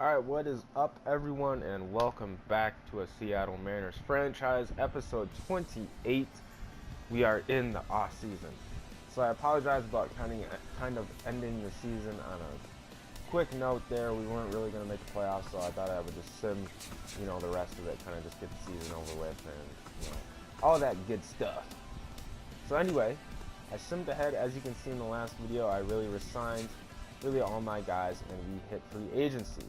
Alright, what is up, everyone, and welcome back to a Seattle Mariners franchise, episode 28. We are in the off-season. So I apologize about kind of ending the season on a quick note there. We weren't really going to make the playoffs, so I thought I would just sim, the rest of it, kind of just get the season over with and, all that good stuff. So anyway, I simmed ahead. As you can see in the last video, I really resigned really all my guys and we hit free agency.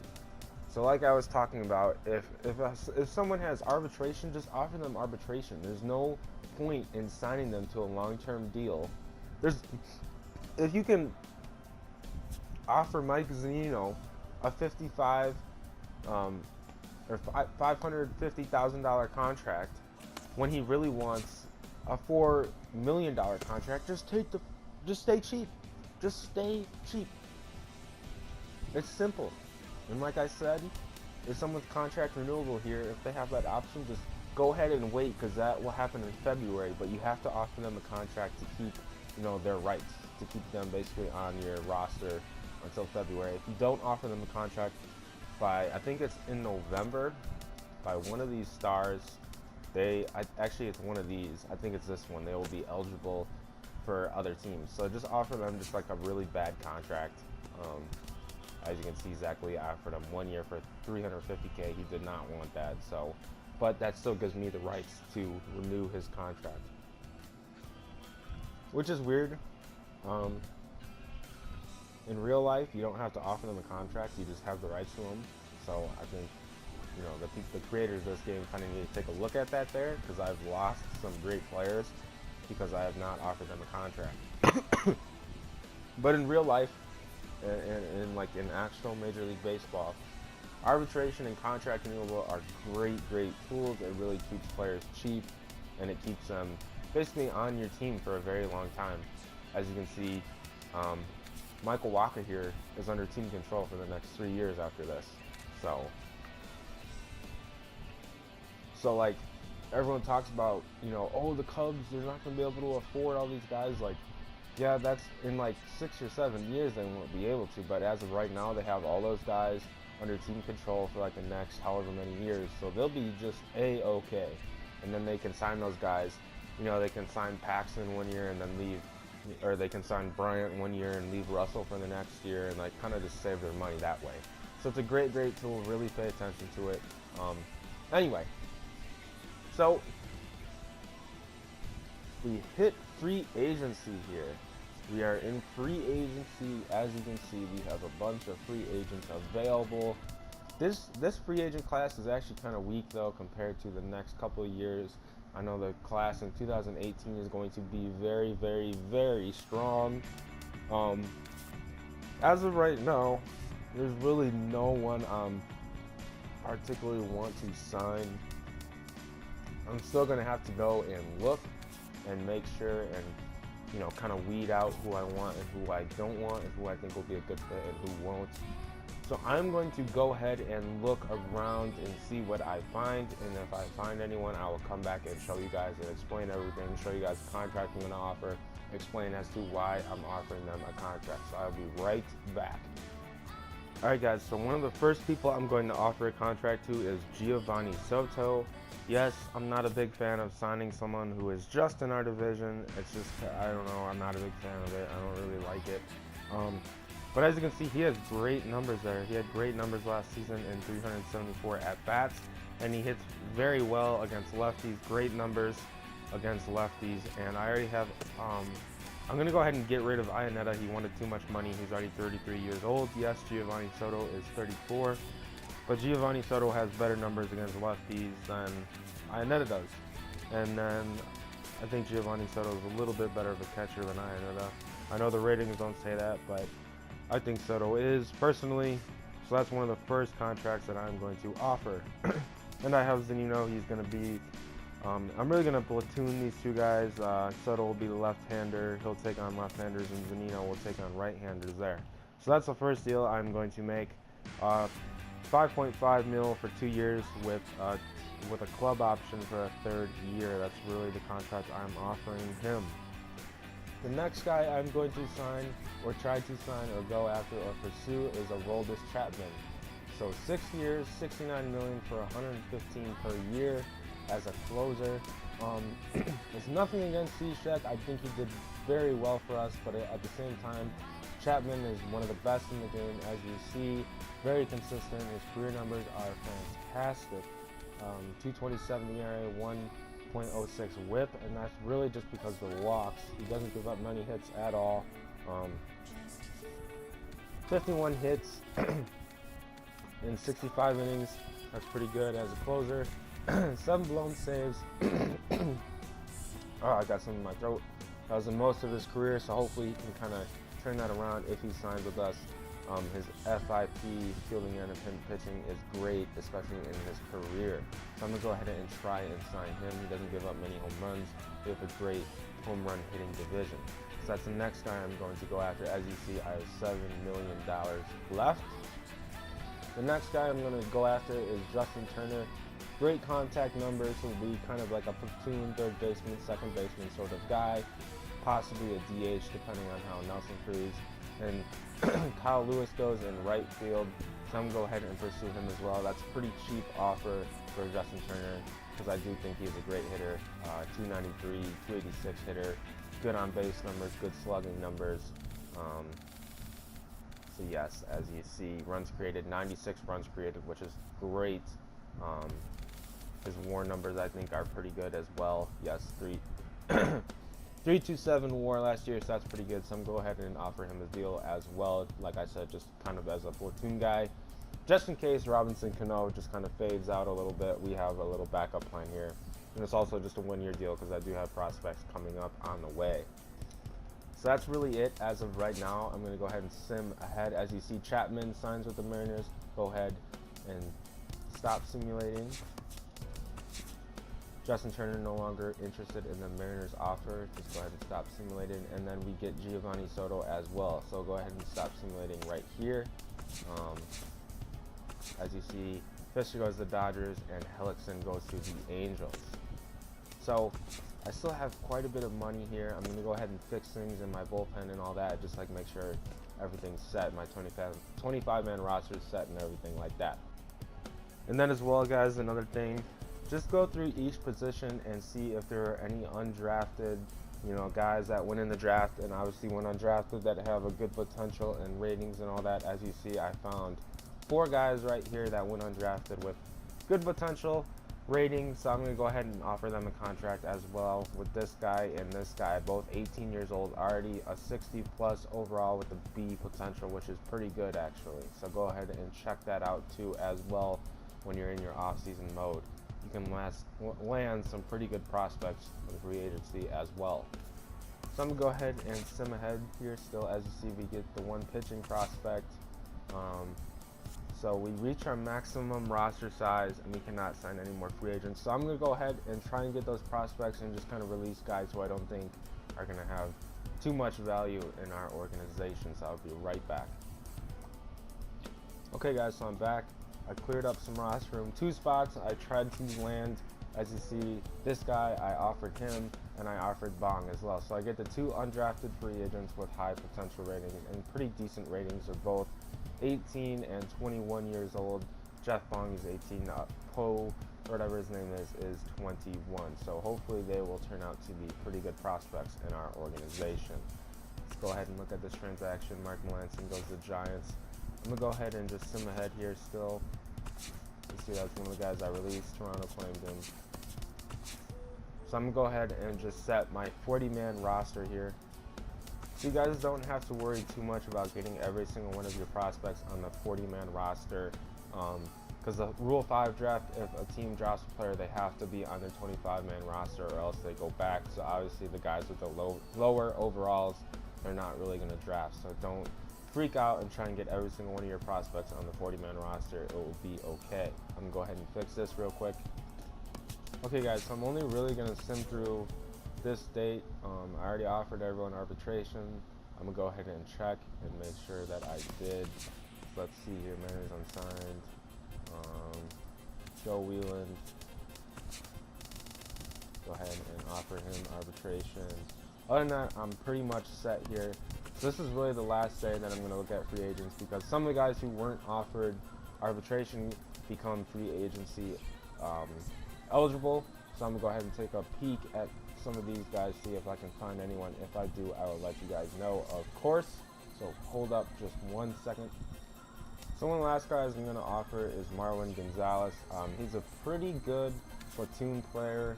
So like I was talking about, if someone has arbitration, just offer them arbitration. There's no point in signing them to a long-term deal. If you can offer Mike Zunino a $550,000 contract when he really wants a $4 million contract, just stay cheap. Just stay cheap. It's simple. And like I said, if someone's contract renewable here, if they have that option, just go ahead and wait, because that will happen in February. But you have to offer them a contract to keep, their rights, to keep them basically on your roster until February. If you don't offer them a contract by, I think it's in November, by one of these stars, actually it's one of these. I think it's this one. They will be eligible for other teams. So just offer them just like a really bad contract. As you can see, Zach Lee offered him 1 year for $350K. He did not want that. So, but that still gives me the rights to renew his contract, which is weird. In real life, you don't have to offer them a contract. You just have the rights to them. So I think, the creators of this game kind of need to take a look at that there, because I've lost some great players because I have not offered them a contract. But in real life, in actual Major League Baseball, arbitration and contract renewal are great tools. It really keeps players cheap, and it keeps them basically on your team for a very long time. As you can see, Michael Wacha here is under team control for the next 3 years after this. So like everyone talks about, oh, the Cubs, they're not going to be able to afford all these guys. Like, yeah, that's in like 6 or 7 years they won't be able to, but as of right now, they have all those guys under team control for like the next however many years, so they'll be just A-okay. And then they can sign those guys, they can sign Paxton 1 year and then leave, or they can sign Bryant 1 year and leave Russell for the next year, and like kind of just save their money that way. So it's a great tool. Really pay attention to it. Anyway, so we hit free agency here. We are in free agency. As you can see, we have a bunch of free agents available. This free agent class is actually kind of weak though compared to the next couple of years. I know the class in 2018 is going to be very strong. As of right now, there's really no one particularly want to sign. I'm still gonna have to go and look and make sure and kind of weed out who I want and who I don't want, and who I think will be a good fit and who won't. So I'm going to go ahead and look around and see what I find, and if I find anyone, I will come back and show you guys and explain everything, show you guys the contract I'm going to offer, explain as to why I'm offering them a contract. So I'll be right back. Alright guys, so one of the first people I'm going to offer a contract to is Giovanni Soto. Yes, I'm not a big fan of signing someone who is just in our division. It's just, I don't know, I'm not a big fan of it. I don't really like it. But as you can see, he has great numbers there. He had great numbers last season in 374 at-bats, and he hits very well against lefties. Great numbers against lefties, and I already have, I'm going to go ahead and get rid of Iannetta. He wanted too much money. He's already 33 years old. Yes, Giovanni Soto is 34. But Giovanni Soto has better numbers against lefties than Iannetta does. And then I think Giovanni Soto is a little bit better of a catcher than Iannetta. I know the ratings don't say that, but I think Soto is, personally. So that's one of the first contracts that I'm going to offer. And I have Zunino. He's going to be, I'm really going to platoon these two guys. Soto will be the left-hander. He'll take on left-handers, and Zunino will take on right-handers there. So that's the first deal I'm going to make. 5.5 mil for 2 years with a club option for a third year. That's really the contract I'm offering him. The next guy I'm going to sign, or try to sign, or go after, or pursue is Aroldis Chapman. So 6 years, 69 million for 115 per year as a closer. It's nothing against Cishek. I think he did very well for us, but at the same time, Chapman is one of the best in the game, as you see. Very consistent. His career numbers are fantastic. 227 ERA, 1.06 WHIP, and that's really just because of the walks. He doesn't give up many hits at all. 51 hits in 65 innings. That's pretty good as a closer. 7 blown saves. Oh, I got some in my throat. That was the most of his career, so hopefully he can kind of turn that around if he signs with us. His FIP, fielding and pitching, is great, especially in his career. So I'm going to go ahead and try and sign him. He doesn't give up many home runs. We have a great home run hitting division. So that's the next guy I'm going to go after. As you see, I have $7 million left. The next guy I'm going to go after is Justin Turner. Great contact numbers. He'll be kind of like a platoon, third baseman, second baseman sort of guy. Possibly a DH, depending on how Nelson Cruz and Kyle Lewis goes in right field. So I'm going to go ahead and pursue him as well. That's a pretty cheap offer for Justin Turner, because I do think he's a great hitter. 293, 286 hitter. Good on base numbers, good slugging numbers. So yes, as you see, runs created, 96 runs created, which is great. His WAR numbers, I think, are pretty good as well. Yes, 327 WAR last year, so that's pretty good. So I'm going to go ahead and offer him a deal as well. Like I said, just kind of as a platoon guy. Just in case Robinson Cano just kind of fades out a little bit, we have a little backup plan here. And it's also just a one-year deal, because I do have prospects coming up on the way. So that's really it as of right now. I'm going to go ahead and sim ahead. As you see, Chapman signs with the Mariners. Go ahead and stop simulating. Justin Turner no longer interested in the Mariners offer. Just go ahead and stop simulating. And then we get Giovanni Soto as well. So go ahead and stop simulating right here. As you see, Fisher goes to the Dodgers and Hellickson goes to the Angels. So I still have quite a bit of money here. I'm going to go ahead and fix things in my bullpen and all that, just like make sure everything's set. My 25-man roster is set and everything like that. And then as well, guys, another thing, just go through each position and see if there are any undrafted, guys that went in the draft and obviously went undrafted that have a good potential and ratings and all that. As you see, I found 4 guys right here that went undrafted with good potential ratings, so I'm going to go ahead and offer them a contract as well with this guy and this guy, both 18 years old, already a 60 plus overall with the B potential, which is pretty good actually. So go ahead and check that out too as well when you're in your off-season mode. You can land some pretty good prospects in free agency as well. So I'm going to go ahead and sim ahead here still. As you see, we get the 1 pitching prospect. So we reach our maximum roster size and we cannot sign any more free agents. So I'm going to go ahead and try and get those prospects and just kind of release guys who I don't think are going to have too much value in our organization. So I'll be right back. Okay guys, so I'm back. I cleared up some roster room. 2 spots I tried to land. As you see, this guy, I offered him and I offered Bong as well. So I get the 2 undrafted free agents with high potential ratings and pretty decent ratings. They're both 18 and 21 years old. Jeff Bong is 18. Poe, whatever his name is 21. So hopefully they will turn out to be pretty good prospects in our organization. Let's go ahead and look at this transaction. Mark Melanson goes to the Giants. I'm going to go ahead and just sim ahead here still. You see, that's one of the guys I released. Toronto claimed him. So I'm going to go ahead and just set my 40-man roster here. So you guys don't have to worry too much about getting every single one of your prospects on the 40-man roster. Because the Rule 5 draft, if a team drafts a player, they have to be on their 25-man roster or else they go back. So obviously the guys with the lower overalls, they're not really going to draft. So don't freak out and try and get every single one of your prospects on the 40-man roster. It will be okay. I'm going to go ahead and fix this real quick. Okay guys, so I'm only really going to sim through this date. I already offered everyone arbitration. I'm going to go ahead and check and make sure that I did. So let's see here, Mariners unsigned. Joe Wheeland. Go ahead and offer him arbitration. Other than that, I'm pretty much set here. So this is really the last day that I'm going to look at free agents, because some of the guys who weren't offered arbitration, become free agency eligible. So I'm gonna go ahead and take a peek at some of these guys, see if I can find anyone. If I do, I will let you guys know, of course. So hold up just 1 second. So one of the last guys I'm going to offer is Marwin Gonzalez. He's a pretty good platoon player.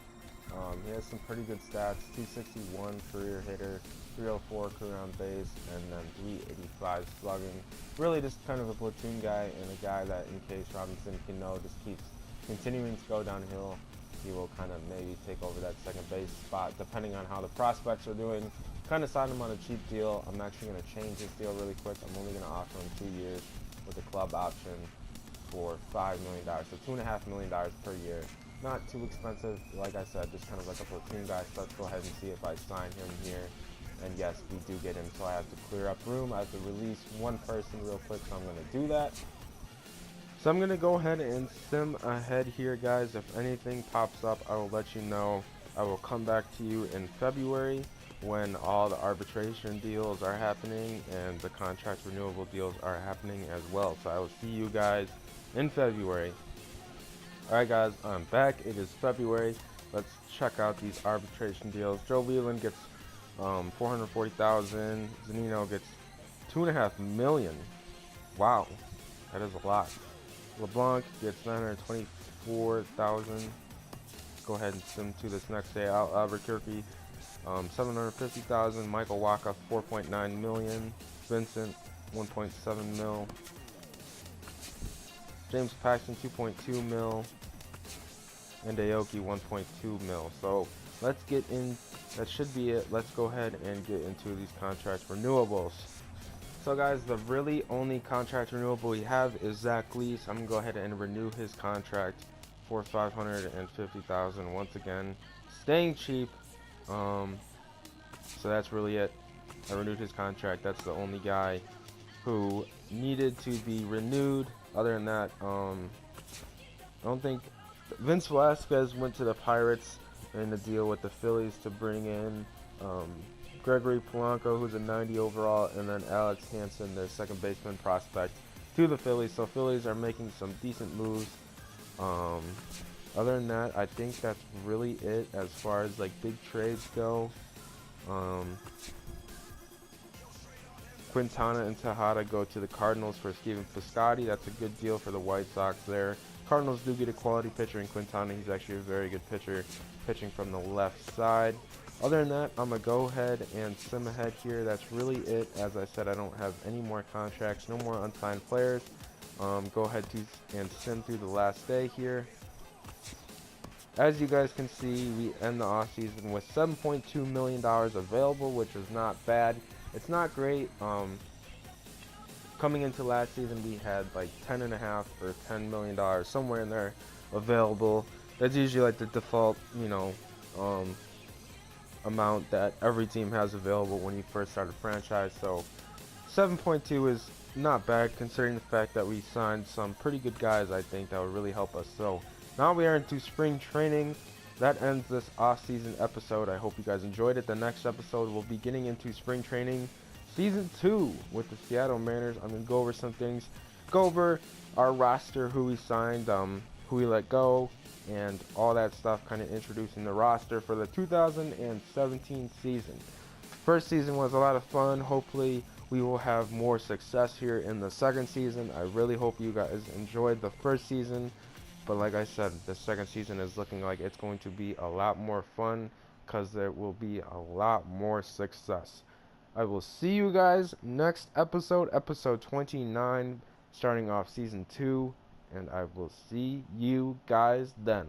He has some pretty good stats: 261 career hitter, 304 career on base, and then 385 slugging. Really just kind of a platoon guy, and a guy that, in case Robinson Cano just keeps continuing to go downhill, he will kind of maybe take over that second base spot depending on how the prospects are doing. Kind of signed him on a cheap deal. I'm actually going to change this deal really quick. I'm only going to offer him 2 years with a club option for $5 million, so $2.5 million per year. Not too expensive, like I said, just kind of like a platoon guy. So let's go ahead and see if I sign him here. And yes, we do get him, so I have to clear up room. I have to release one person real quick, so I'm going to do that. So I'm going to go ahead and sim ahead here, guys. If anything pops up, I will let you know. I will come back to you in February when all the arbitration deals are happening and the contract renewable deals are happening as well. So I will see you guys in February. Alright guys, I'm back. It is February. Let's check out these arbitration deals. Joe Leland gets $440,000. Zunino gets $2.5 million. Wow, that is a lot. LeBlanc gets $924,000. Go ahead and sim to this next day. Albuquerque, $750,000. Michael Waka, $4.9 million. Vincent, $1.7 mil. James Paxton, $2.2 mil. And Aoki, $1.2 mil. So let's get in. That should be it. Let's go ahead and get into these contract renewables. So guys, the really only contract renewable we have is Zach Leese. I'm gonna go ahead and renew his contract for $550,000 once again, staying cheap. So that's really it. I renewed his contract. That's the only guy who needed to be renewed. Other than that, I don't think Vince Velasquez went to the Pirates in a deal with the Phillies to bring in Gregory Polanco, who's a 90 overall, and then Alex Hansen, their second baseman prospect, to the Phillies. So Phillies are making some decent moves. Other than that, I think that's really it as far as like big trades go. Quintana and Tejada go to the Cardinals for Steven Piscotty. That's a good deal for the White Sox there. Cardinals do get a quality pitcher in Quintana. He's actually a very good pitcher, pitching from the left side. Other than that, I'm going to go ahead and sim ahead here. That's really it. As I said, I don't have any more contracts, no more unsigned players. Go ahead and sim through the last day here. As you guys can see, we end the offseason with $7.2 million available, which is not bad. It's not great. Coming into last season, we had like $10.5 or $10 million, somewhere in there, available. That's usually like the default, amount that every team has available when you first start a franchise. So 7.2 is not bad considering the fact that we signed some pretty good guys. I think that would really help us. So now we are into spring training. That ends this off-season episode. I hope you guys enjoyed it. The next episode we'll be getting into spring training season 2 with the Seattle Mariners. I'm gonna go over some things, go over our roster, who we signed, who we let go, and all that stuff, kind of introducing the roster for the 2017 season. First season was a lot of fun. Hopefully we will have more success here in the second season. I really hope you guys enjoyed the first season, but like I said, the second season is looking like it's going to be a lot more fun because there will be a lot more success. I will see you guys next episode, episode 29, starting off season 2. And I will see you guys then.